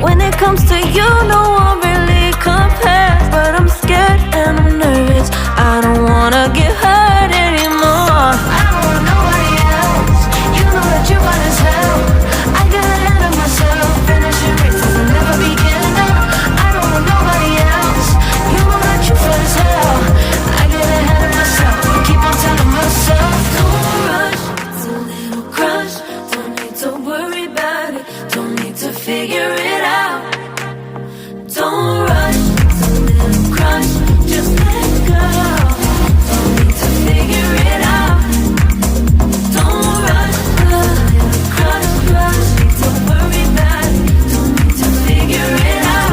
When it comes to you, no one really compares. But I'm scared and I'm nervous. I don't wanna get hurt anymore. I don't want nobody else. You know that you fine as hell. I get ahead of myself, finishing races and never beginning up. I don't want nobody else. You know that you fine as hell. I get ahead of myself, keep on telling myself, don't rush, it's a little crush. Don't need to worry about it, don't need to figure it out. Don't rush, it's a little crush. Just let go, don't need to figure it out. Don't rush, a little crush, crush. Need to worry about it, don't need to figure it out.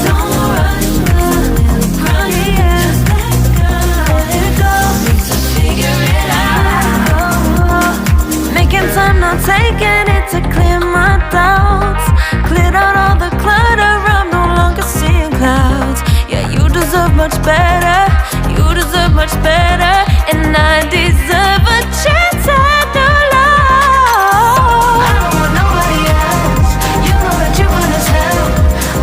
Don't rush, a little crush. Just let go, need to figure it out. Making time, not taking it to clear my doubts. Cleared out all the clutter, I'm no longer seeing clouds. Yeah, you deserve much better, you deserve much better. And I deserve a chance at new love. I don't want nobody else, you know that you fine as hell.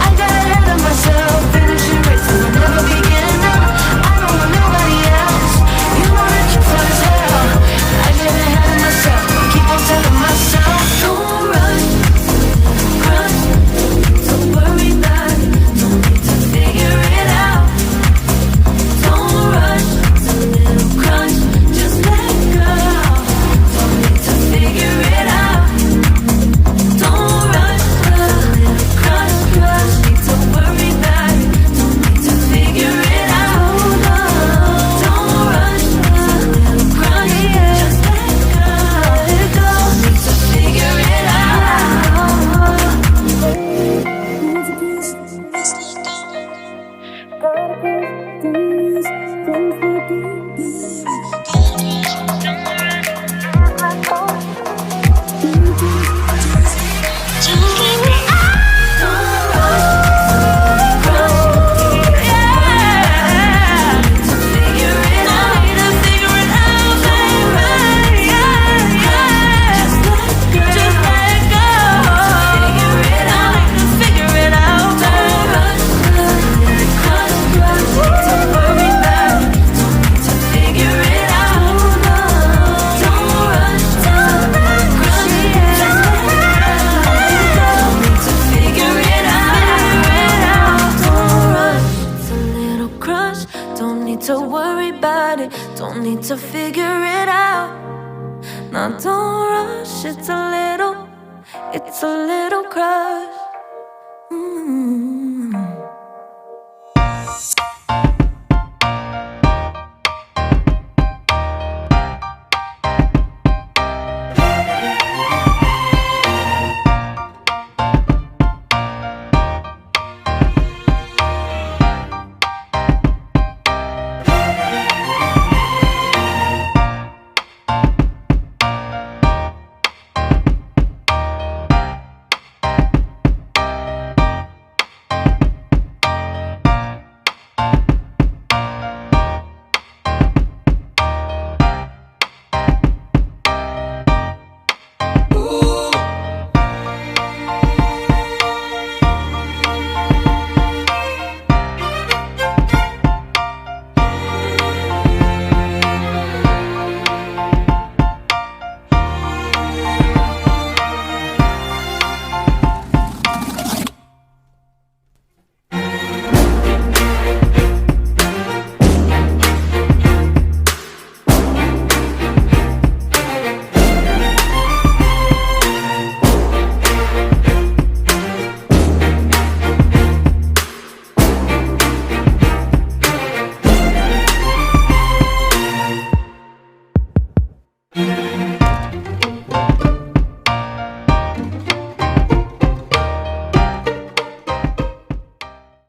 I got ahead of myself, finishing races and never beginning up. I don't want nobody else, you know that you fine as hell. I get ahead of myself, keep on telling myself, don't rush, crush. Don't worry about it, don't need to figure it out. Don't rush, it's a little crush. Just let go, don't need to figure it out. Don't rush, a little crush, crush. Need to worry about it, don't need to figure it out. Don't rush, a little crush. Just let go, need to figure it out. Don't need to worry about it, don't need to figure it out. Now don't rush, it's a little crush.